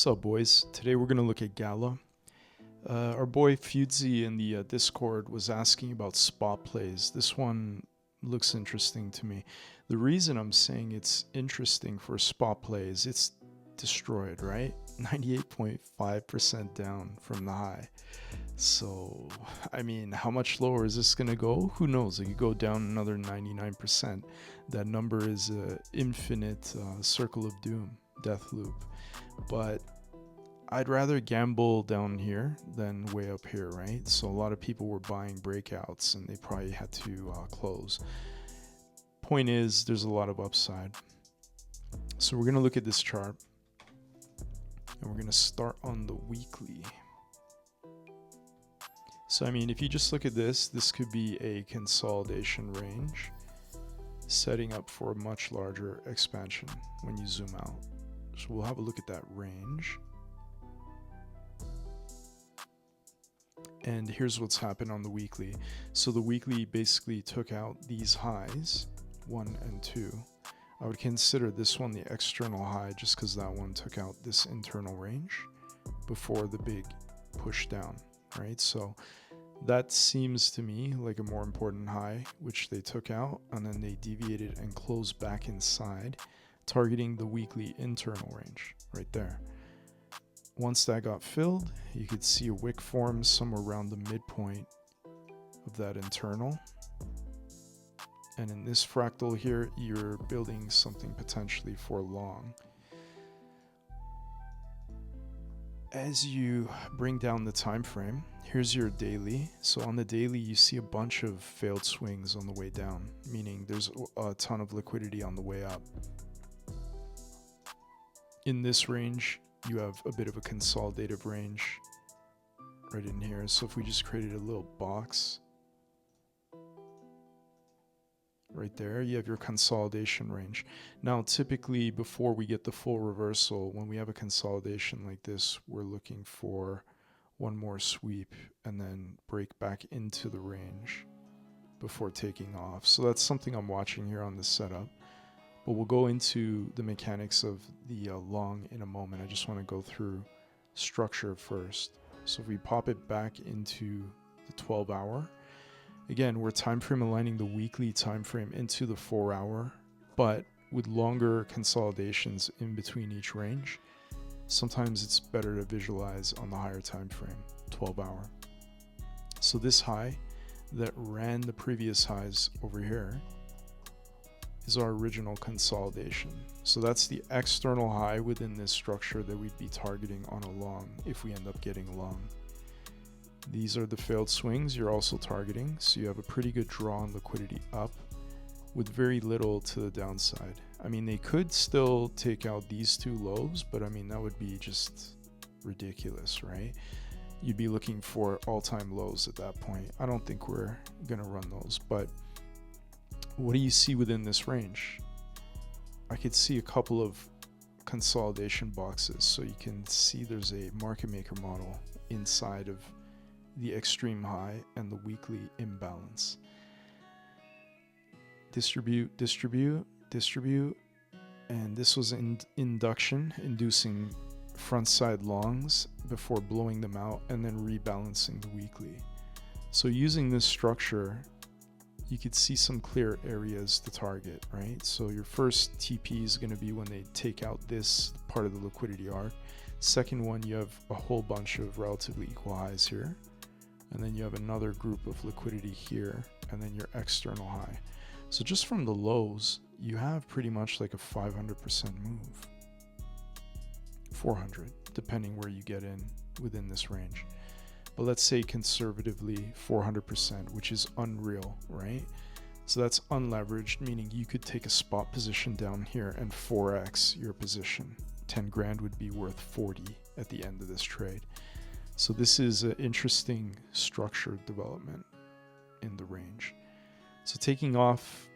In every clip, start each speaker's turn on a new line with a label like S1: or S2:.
S1: What's up, boys? Today we're going to look at GALA. Our boy Fudzy in the Discord was asking about spot plays. This one looks interesting to me. The reason I'm saying it's interesting for spot plays, it's destroyed, right? 98.5% down from the high. So, I mean, how much lower is this going to go? Who knows? It could go down another 99%. That number is an infinite circle of doom, death loop. But I'd rather gamble down here than way up here, right? So a lot of people were buying breakouts and they probably had to close. Point is, there's a lot of upside. So we're going to look at this chart and we're going to start on the weekly. So I mean, if you just look at this, this could be a consolidation range setting up for a much larger expansion when you zoom out. So we'll have a look at that range. And here's what's happened on the weekly. So the weekly basically took out these highs, 1 and 2. I would consider this one the external high just because that one took out this internal range before the big push down, right? So that seems to me like a more important high, which they took out, and then they deviated and closed back inside, targeting the weekly internal range right there. Once that got filled, you could see a wick form somewhere around the midpoint of that internal. And in this fractal here, you're building something potentially for long. As you bring down the time frame, here's your daily. So on the daily, you see a bunch of failed swings on the way down, meaning there's a ton of liquidity on the way up. In this range, you have a bit of a consolidative range right in here. So if we just created a little box right there, you have your consolidation range. Now, typically before we get the full reversal, when we have a consolidation like this, we're looking for one more sweep and then break back into the range before taking off. So that's something I'm watching here on this setup. But we'll go into the mechanics of the long in a moment. I just want to go through structure first. So if we pop it back into the 12-hour, again, we're time frame aligning the weekly time frame into the 4-hour, but with longer consolidations in between each range. Sometimes it's better to visualize on the higher time frame, 12-hour. So this high that ran the previous highs over here is our original consolidation. So that's the external high within this structure that we'd be targeting on a long if we end up getting a long. These are the failed swings you're also targeting, so you have a pretty good draw on liquidity up with very little to the downside. I mean, they could still take out these two lows, but I mean, that would be just ridiculous, right? You'd be looking for all-time lows at that point. I don't think we're gonna run those, but what do you see within this range? I could see a couple of consolidation boxes. So you can see there's a market maker model inside of the extreme high and the weekly imbalance. Distribute, distribute, distribute. And this was an induction, inducing front side longs before blowing them out and then rebalancing the weekly. So using this structure, you could see some clear areas to target, right? So your first TP is going to be when they take out this part of the liquidity arc. Second one, you have a whole bunch of relatively equal highs here. And then you have another group of liquidity here, and then your external high. So just from the lows, you have pretty much like a 500% move. 400, depending where you get in within this range. But let's say conservatively 400%, which is unreal, right? So that's unleveraged, meaning you could take a spot position down here and 4x your position. 10 grand would be worth 40 at the end of this trade. So this is an interesting structured development in the range. So taking off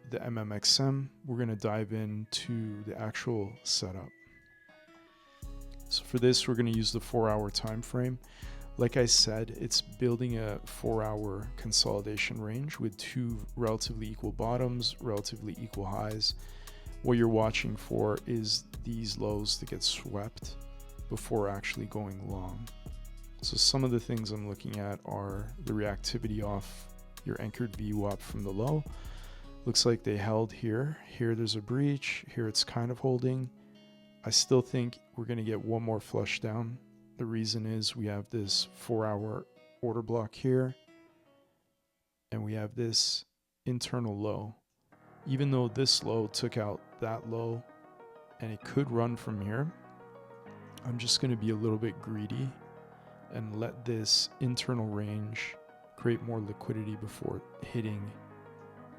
S1: the MMXM, we're going to dive into the actual setup. So for this, we're going to use the 4-hour time frame. Like I said, it's building a 4-hour consolidation range with two relatively equal bottoms, relatively equal highs. What you're watching for is these lows to get swept before actually going long. So some of the things I'm looking at are the reactivity off your anchored VWAP from the low. Looks like they held here. Here there's a breach. Here it's kind of holding. I still think we're going to get one more flush down. The reason is we have this 4-hour order block here, and we have this internal low. Even though this low took out that low and it could run from here, I'm just going to be a little bit greedy and let this internal range create more liquidity before hitting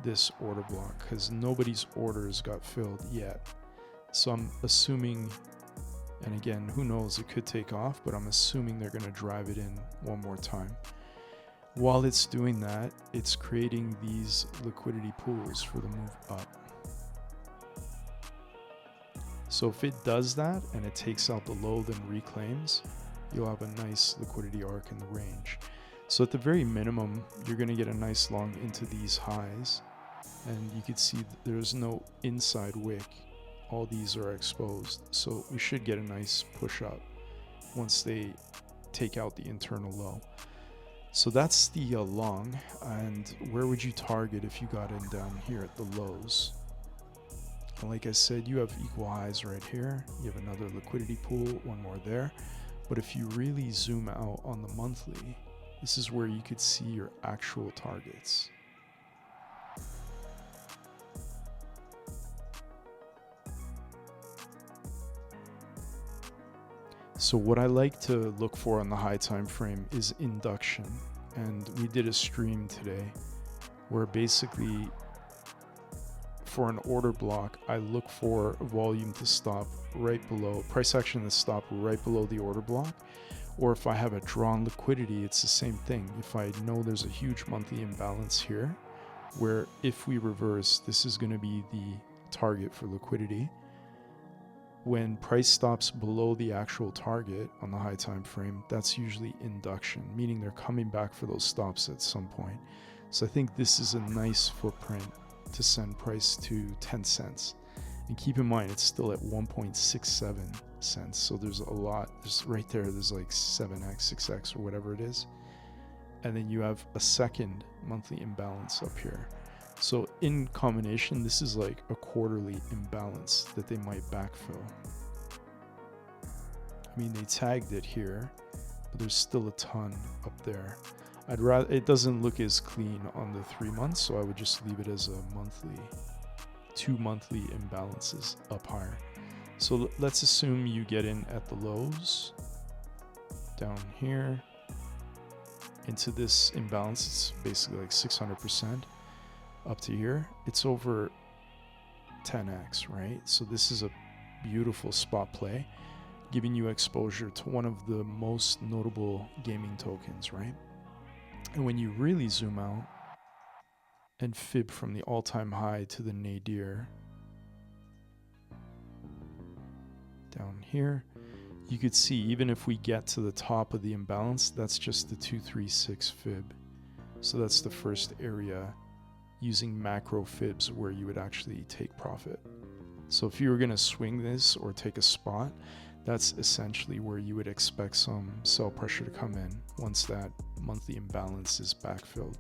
S1: this order block, because nobody's orders got filled yet. So I'm assuming, and again, who knows, it could take off, but I'm assuming they're going to drive it in one more time. While it's doing that, it's creating these liquidity pools for the move up. So if it does that and it takes out the low, then reclaims, you'll have a nice liquidity arc in the range. So at the very minimum, you're going to get a nice long into these highs, and you can see there's no inside wick. All these are exposed, so we should get a nice push up once they take out the internal low. So that's the long. And where would you target if you got in down here at the lows? And like I said, you have equal highs right here. You have another liquidity pool, one more there. But if you really zoom out on the monthly, this is where you could see your actual targets. So what I like to look for on the high time frame is induction. And we did a stream today where basically for an order block, I look for volume to stop right below, price action to stop right below the order block. Or if I have a drawn liquidity, it's the same thing. If I know there's a huge monthly imbalance here, where if we reverse, this is going to be the target for liquidity. When price stops below the actual target on the high time frame, that's usually induction, meaning they're coming back for those stops at some point. So I think this is a nice footprint to send price to 10 cents. And keep in mind, it's still at 1.67 cents. So there's a lot, there's right there, there's like 7x, 6x or whatever it is. And then you have a second monthly imbalance up here. So in combination, this is like a quarterly imbalance that they might backfill. I mean, they tagged it here, but there's still a ton up there. I'd rather, it doesn't look as clean on the 3 months, so I would just leave it as a monthly, 2 monthly imbalances up higher. So let's assume you get in at the lows down here into this imbalance. It's basically like 600%. Up to here, it's over 10x, right? So this is a beautiful spot play, giving you exposure to one of the most notable gaming tokens, right? And when you really zoom out and fib from the all-time high to the nadir down here, you could see even if we get to the top of the imbalance, that's just the 236 fib. So that's the first area using macro fibs where you would actually take profit. So if you were going to swing this or take a spot, that's essentially where you would expect some sell pressure to come in once that monthly imbalance is backfilled.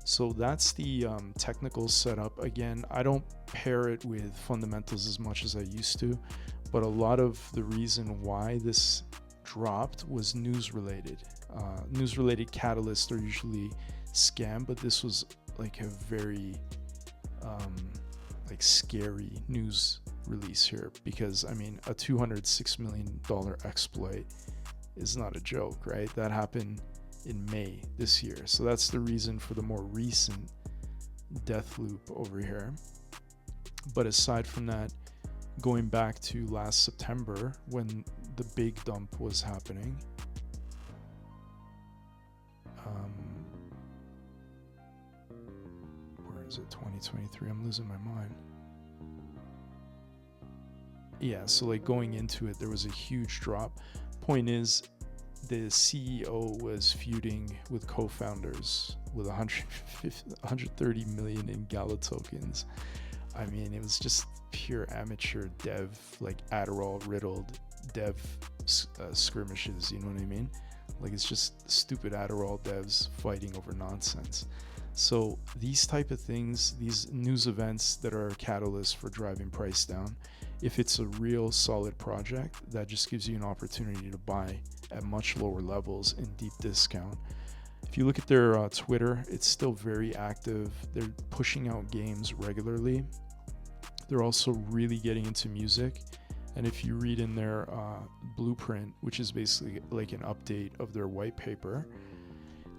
S1: So that's the technical setup. Again, I don't pair it with fundamentals as much as I used to, but a lot of the reason why this dropped was news related. News related catalysts are usually scam, but this was like a very like scary news release here, because I mean a $206 million exploit is not a joke, right? That happened in May this year. So that's the reason for the more recent death loop over here. But aside from that, going back to last September when the big dump was happening, is it 2023? I'm losing my mind. Yeah, so like going into it, there was a huge drop. Point is, the CEO was feuding with co-founders with 130 million in GALA tokens. I mean, it was just pure amateur dev, like Adderall riddled dev skirmishes, you know what I mean? Like, it's just stupid Adderall devs fighting over nonsense. So these type of things, these news events that are a catalyst for driving price down, if it's a real solid project, that just gives you an opportunity to buy at much lower levels in deep discount. If you look at their Twitter, it's still very active. They're pushing out games regularly. They're also really getting into music. And if you read in their blueprint, which is basically like an update of their white paper,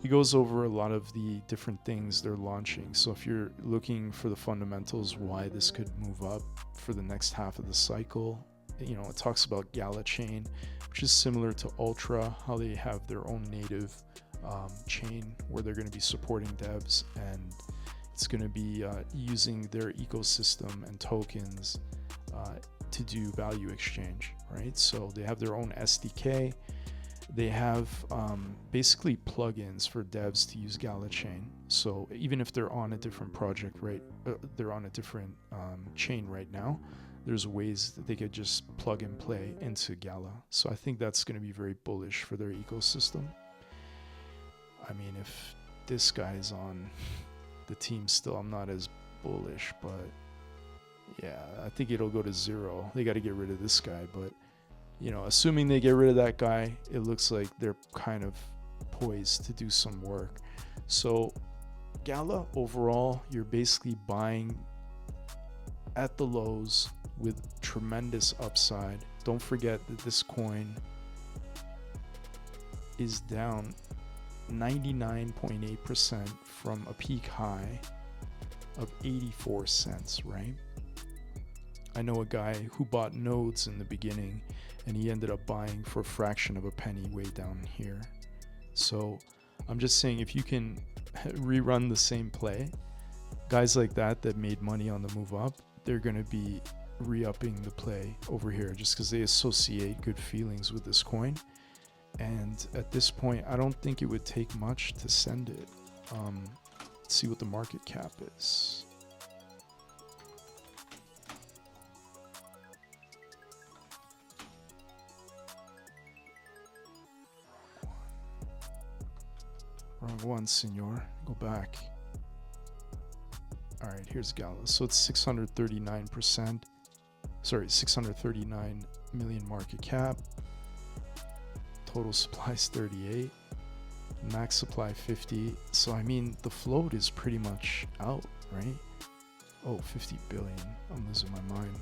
S1: he goes over a lot of the different things they're launching. So if you're looking for the fundamentals, why this could move up for the next half of the cycle, you know, it talks about GALA chain, which is similar to Ultra, how they have their own native chain where they're going to be supporting devs, and it's going to be using their ecosystem and tokens to do value exchange, right? So they have their own SDK. They have basically plugins for devs to use GALA chain. So even if they're on a different project, right, they're on a different chain right now, there's ways that they could just plug and play into GALA. So I think that's going to be very bullish for their ecosystem. I mean, if this guy's on the team still, I'm not as bullish, but yeah, I think it'll go to 0. They got to get rid of this guy, but you know, assuming they get rid of that guy, it looks like they're kind of poised to do some work. So GALA overall, you're basically buying at the lows with tremendous upside. Don't forget that this coin is down 99.8% from a peak high of 84 cents, right? I know a guy who bought nodes in the beginning, and he ended up buying for a fraction of a penny way down here. So I'm just saying, if you can rerun the same play, guys like that made money on the move up, they're going to be re-upping the play over here just because they associate good feelings with this coin. And at this point, I don't think it would take much to send it. Let's see what the market cap is. Wrong one, senor. Go back. All right, here's GALA. So it's 639%. Sorry, 639 million market cap. Total supply is 38. Max supply 50. So I mean, the float is pretty much out, right? Oh, 50 billion. I'm losing my mind.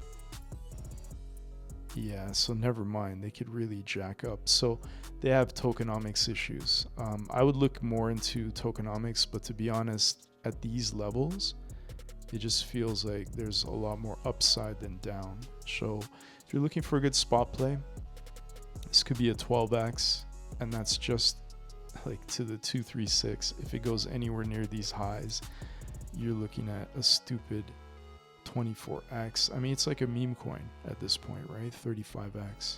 S1: Yeah, so never mind. They could really jack up. So they have tokenomics issues. I would look more into tokenomics, but to be honest, at these levels, it just feels like there's a lot more upside than down. So if you're looking for a good spot play, this could be a 12x, and that's just like to the 236. If it goes anywhere near these highs, you're looking at a stupid 24x. I mean, it's like a meme coin at this point, right? 35x.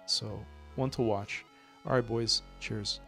S1: So one to watch. All right, boys. Cheers.